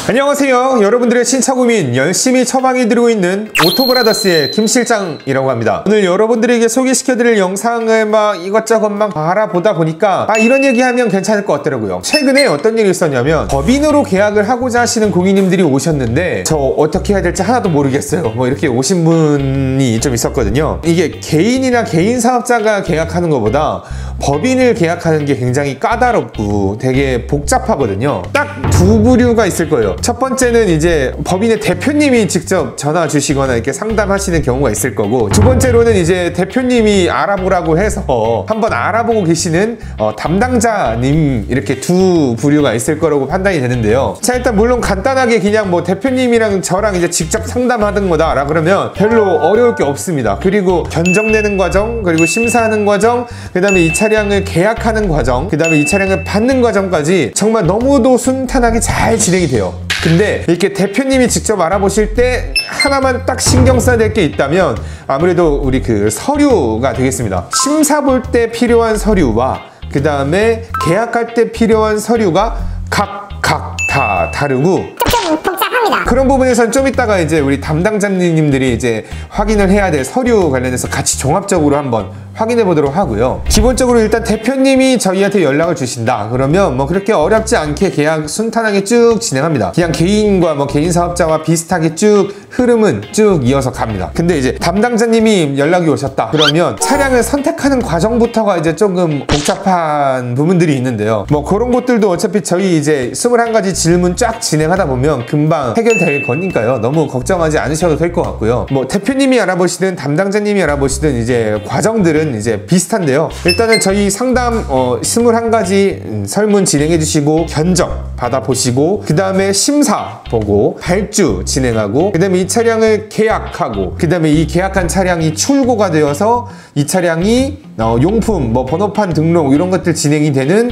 안녕하세요. 여러분들의 신차 고민 열심히 처방해드리고 있는 오토브라더스의 김실장이라고 합니다. 오늘 여러분들에게 소개시켜드릴 영상을 막 이것저것 막 알아보다 보니까 이런 얘기하면 괜찮을 것 같더라고요. 최근에 어떤 일이 있었냐면 법인으로 계약을 하고자 하시는 고객님들이 오셨는데 저 어떻게 해야 될지 하나도 모르겠어요. 뭐 이렇게 오신 분이 좀 있었거든요. 이게 개인이나 개인 사업자가 계약하는 것보다 법인을 계약하는 게 굉장히 까다롭고 되게 복잡하거든요. 딱 두 부류가 있을 거예요. 첫 번째는 이제 법인의 대표님이 직접 전화 주시거나 이렇게 상담하시는 경우가 있을 거고, 두 번째로는 이제 대표님이 알아보라고 해서 한번 알아보고 계시는 담당자님, 이렇게 두 부류가 있을 거라고 판단이 되는데요. 자, 일단 물론 간단하게 그냥 뭐 대표님이랑 저랑 이제 직접 상담하는 거다라 그러면 별로 어려울 게 없습니다. 그리고 견적내는 과정, 그리고 심사하는 과정, 그 다음에 이 차량을 계약하는 과정, 그 다음에 이 차량을 받는 과정까지 정말 너무도 순탄하게 잘 진행이 돼요. 근데 이렇게 대표님이 직접 알아보실 때 하나만 딱 신경 써야 될 게 있다면 아무래도 우리 그 서류가 되겠습니다. 심사 볼 때 필요한 서류와 그 다음에 계약할 때 필요한 서류가 각각 다 다르고 좀 복잡합니다. 그런 부분에서는 좀 이따가 이제 우리 담당자님들이 이제 확인을 해야 될 서류 관련해서 같이 종합적으로 한번 확인해 보도록 하고요. 기본적으로 일단 대표님이 저희한테 연락을 주신다 그러면 뭐 그렇게 어렵지 않게 계약 순탄하게 쭉 진행합니다. 그냥 개인과 뭐 개인 사업자와 비슷하게 쭉 흐름은 쭉 이어서 갑니다. 근데 이제 담당자님이 연락이 오셨다 그러면 차량을 선택하는 과정부터가 이제 조금 복잡한 부분들이 있는데요. 뭐 그런 것들도 어차피 저희 이제 21가지 질문 쫙 진행하다 보면 금방 해결될 거니까요. 너무 걱정하지 않으셔도 될 것 같고요. 뭐 대표님이 알아보시든 담당자님이 알아보시든 이제 과정들은 이제 비슷한데요. 일단은 저희 상담 21가지 설문 진행해 주시고 견적 받아보시고 그 다음에 심사 보고 발주 진행하고 그 다음에 이 차량을 계약하고 그 다음에 이 계약한 차량이 출고가 되어서 이 차량이 용품, 뭐 번호판 등록 이런 것들 진행이 되는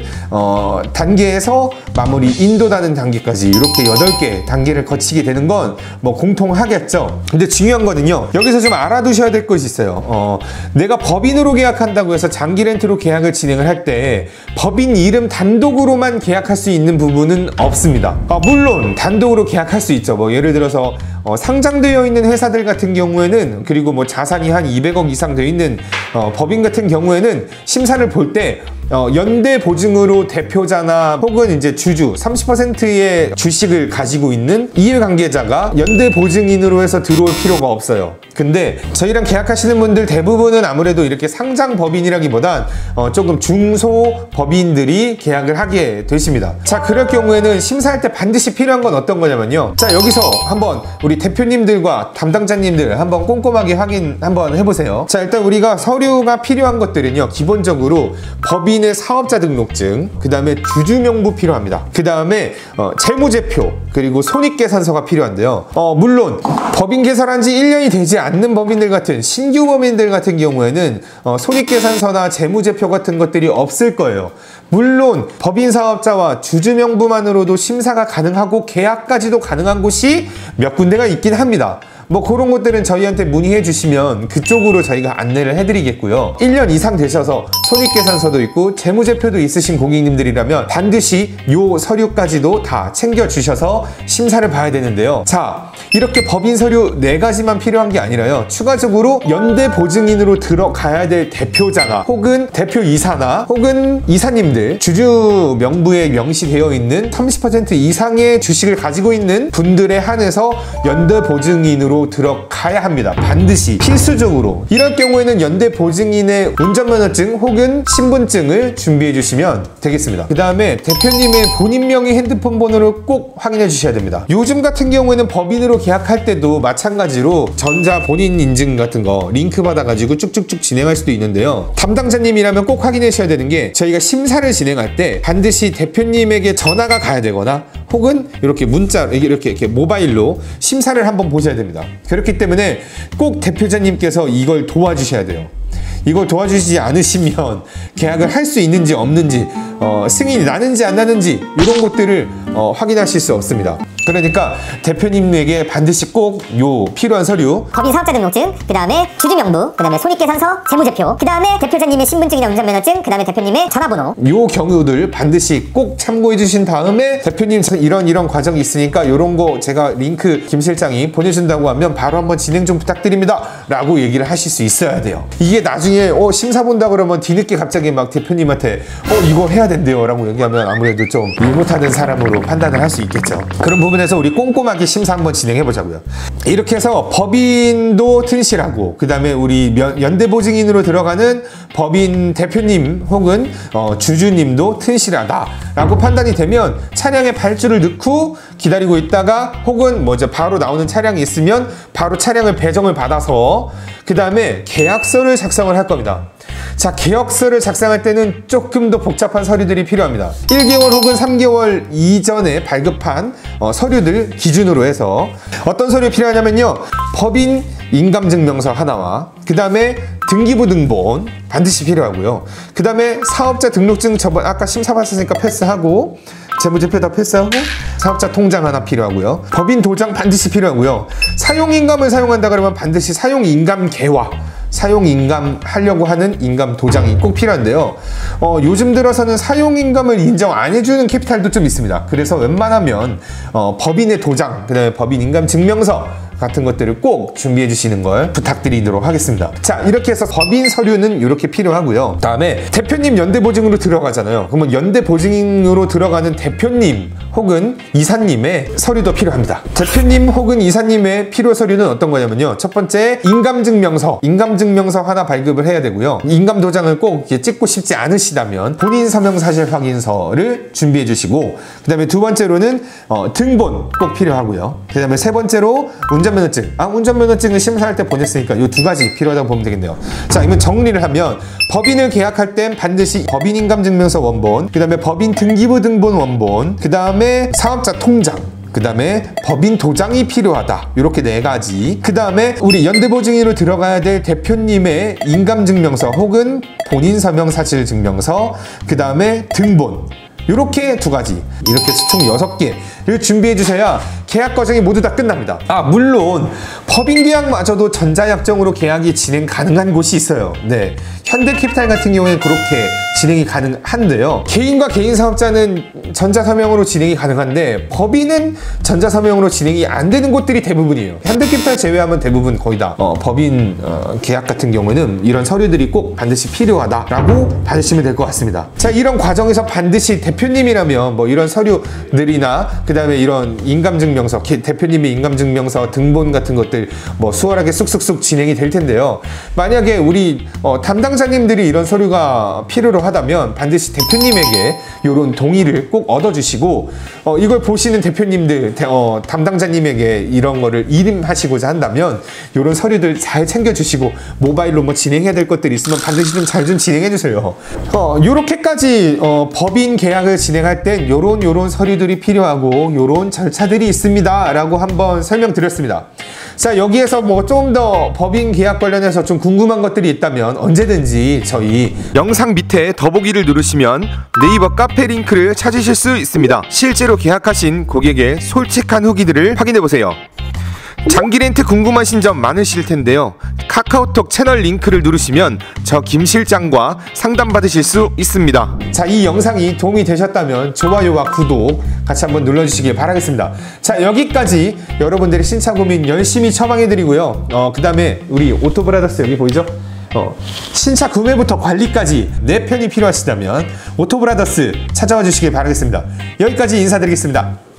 단계에서 마무리 인도하는 단계까지 이렇게 8개 단계를 거치게 되는 건 뭐 공통하겠죠. 근데 중요한 거는요, 여기서 좀 알아두셔야 될 것이 있어요. 내가 법인으로 계약한다고 해서 장기 렌트로 계약을 진행을 할 때 법인 이름 단독으로만 계약할 수 있는 부분은 없습니다. 물론 단독으로 계약할 수 있죠. 뭐 예를 들어서 상장되어 있는 회사들 같은 경우에는, 그리고 뭐 자산이 한 200억 이상 되어 있는 법인 같은 경우에는 심사를 볼 때 연대 보증으로 대표자나 혹은 이제 주주 30%의 주식을 가지고 있는 이해관계자가 연대 보증인으로 해서 들어올 필요가 없어요. 근데 저희랑 계약하시는 분들 대부분은 아무래도 이렇게 상장 법인이라기보단 조금 중소 법인들이 계약을 하게 되십니다. 자, 그럴 경우에는 심사할 때 반드시 필요한 건 어떤 거냐면요, 자, 여기서 한번 우리 대표님들과 담당자님들 한번 꼼꼼하게 확인 한번 해보세요. 자, 일단 우리가 서류가 필요한 것들은요, 기본적으로 법인의 사업자 등록증, 그 다음에 주주명부 필요합니다. 그 다음에 재무제표, 그리고 손익계산서가 필요한데요. 물론 법인 개설한 지 1년이 되지 않는 법인들 같은 신규 법인들 같은 경우에는 손익계산서나 재무제표 같은 것들이 없을 거예요. 물론 법인 사업자와 주주명부만으로도 심사가 가능하고 계약까지도 가능한 곳이 몇 군데가 있긴 합니다. 뭐 그런 것들은 저희한테 문의해 주시면 그쪽으로 저희가 안내를 해드리겠고요. 1년 이상 되셔서 손익계산서도 있고 재무제표도 있으신 고객님들이라면 반드시 요 서류까지도 다 챙겨주셔서 심사를 봐야 되는데요. 자, 이렇게 법인 서류 4가지만 필요한 게 아니라요, 추가적으로 연대 보증인으로 들어가야 될 대표자나 혹은 대표이사나 혹은 이사님들, 주주 명부에 명시되어 있는 30% 이상의 주식을 가지고 있는 분들에 한해서 연대 보증인으로 들어가야 합니다. 반드시 필수적으로. 이럴 경우에는 연대 보증인의 운전면허증 혹은 신분증을 준비해 주시면 되겠습니다. 그 다음에 대표님의 본인 명의 핸드폰 번호를 꼭 확인해 주셔야 됩니다. 요즘 같은 경우에는 법인으로 계약할 때도 마찬가지로 전자 본인 인증 같은 거 링크 받아가지고 쭉쭉쭉 진행할 수도 있는데요, 담당자님이라면 꼭 확인하셔야 되는 게, 저희가 심사를 진행할 때 반드시 대표님에게 전화가 가야 되거나 혹은 이렇게 문자, 이렇게 모바일로 심사를 한번 보셔야 됩니다. 그렇기 때문에 꼭 대표자님께서 이걸 도와주셔야 돼요. 이걸 도와주시지 않으시면 계약을 할 수 있는지 없는지, 승인이 나는지 안 나는지 이런 것들을 확인하실 수 없습니다. 그러니까 대표님에게 반드시 꼭 요 필요한 서류, 법인 사업자 등록증, 그 다음에 주주명부, 그 다음에 손익계산서, 재무제표, 그 다음에 대표자님의 신분증이나 운전면허증, 그 다음에 대표님의 전화번호, 요 경우들 반드시 꼭 참고해 주신 다음에 대표님 이런 과정이 있으니까 요런 거 제가 링크 김 실장이 보내준다고 하면 바로 한번 진행 좀 부탁드립니다 라고 얘기를 하실 수 있어야 돼요. 이게 나중에 심사 본다 그러면 뒤늦게 갑자기 막 대표님한테 이거 해야 된대요 라고 얘기하면 아무래도 좀 일 못하는 사람으로 판단을 할 수 있겠죠. 그런 부분에서 우리 꼼꼼하게 심사 한번 진행해 보자고요. 이렇게 해서 법인도 튼실하고, 그 다음에 우리 연대보증인으로 들어가는 법인 대표님 혹은 주주님도 튼실하다 라고 판단이 되면 차량에 발주를 넣고 기다리고 있다가, 혹은 바로 나오는 차량이 있으면 바로 차량을 배정을 받아서 그 다음에 계약서를 작성을 할 겁니다. 자, 계약서를 작성할 때는 조금 더 복잡한 서류들이 필요합니다. 1개월 혹은 3개월 이전에 발급한 서류들 기준으로 해서 어떤 서류 필요하냐면요, 법인 인감증명서 하나와 그 다음에 등기부 등본 반드시 필요하고요. 그 다음에 사업자 등록증, 저번 아까 심사 봤으니까 패스하고, 재무제표 다 패스하고, 사업자 통장 하나 필요하고요. 법인 도장 반드시 필요하고요. 사용인감을 사용한다 그러면 반드시 사용인감계와 사용인감 하려고 하는 인감 도장이 꼭 필요한데요. 요즘 들어서는 사용인감을 인정 안 해주는 캐피탈도 좀 있습니다. 그래서 웬만하면 법인의 도장, 그 다음에 법인 인감 증명서 같은 것들을 꼭 준비해 주시는 걸 부탁드리도록 하겠습니다. 자, 이렇게 해서 법인 서류는 이렇게 필요하고요. 다음에 대표님 연대보증으로 들어가잖아요. 그러면 연대보증으로 들어가는 대표님 혹은 이사님의 서류도 필요합니다. 대표님 혹은 이사님의 필요 서류는 어떤 거냐면요, 첫 번째 인감증명서 하나 발급을 해야 되고요. 인감도장을 꼭 이렇게 찍고 싶지 않으시다면 본인 서명사실 확인서를 준비해 주시고, 그 다음에 두 번째로는 등본 꼭 필요하고요. 그 다음에 세 번째로 운전면허증. 운전면허증을 심사할 때 보냈으니까 이 두 가지 필요하다고 보면 되겠네요. 자, 이러면 정리를 하면 법인을 계약할 땐 반드시 법인 인감증명서 원본, 그 다음에 법인 등기부 등본 원본, 그 다음에 사업자 통장, 그 다음에 법인 도장이 필요하다. 이렇게 네 가지. 그 다음에 우리 연대보증인으로 들어가야 될 대표님의 인감증명서 혹은 본인 서명사실증명서, 그 다음에 등본. 이렇게 두 가지, 이렇게 총 6개를 준비해 주셔야 계약 과정이 모두 다 끝납니다. 물론 법인 계약마저도 전자약정으로 계약이 진행 가능한 곳이 있어요. 네, 현대캐피탈 같은 경우에는 그렇게 진행이 가능한데요. 개인과 개인 사업자는 전자서명으로 진행이 가능한데 법인은 전자서명으로 진행이 안 되는 곳들이 대부분이에요. 현대캐피탈 제외하면 대부분 거의 다 법인 계약 같은 경우는 이런 서류들이 꼭 반드시 필요하다라고 봐주시면 될 것 같습니다. 자, 이런 과정에서 반드시 대표님이라면 이런 서류들이나 그 다음에 이런 인감증명서, 대표님의 인감증명서, 등본 같은 것들 수월하게 쑥쑥쑥 진행이 될 텐데요. 만약에 우리 담당자님들이 이런 서류가 필요로 하다면 반드시 대표님에게 이런 동의를 꼭 얻어주시고, 이걸 보시는 대표님들, 담당자님에게 이런 거를 이름하시고자 한다면 이런 서류들 잘 챙겨주시고, 모바일로 진행해야 될 것들이 있으면 반드시 좀 잘 진행해주세요. 요렇게까지 법인 계약을 진행할 땐 요런 서류들이 필요하고 요런 절차들이 있습니다 라고 한번 설명드렸습니다. 자, 여기에서 좀 더 법인 계약 관련해서 좀 궁금한 것들이 있다면 언제든지 저희 영상 밑에 더보기를 누르시면 네이버 카페 링크를 찾으실 수 있습니다. 실제로 계약하신 고객의 솔직한 후기들을 확인해보세요. 장기 렌트 궁금하신 점 많으실 텐데요. 카카오톡 채널 링크를 누르시면 저 김 실장과 상담받으실 수 있습니다. 자, 이 영상이 도움이 되셨다면 좋아요와 구독 같이 한번 눌러주시길 바라겠습니다. 자, 여기까지 여러분들의 신차 고민 열심히 처방해드리고요. 그 다음에 우리 오토브라더스 여기 보이죠? 신차 구매부터 관리까지 내 편이 필요하시다면 오토브라더스 찾아와 주시길 바라겠습니다. 여기까지 인사드리겠습니다.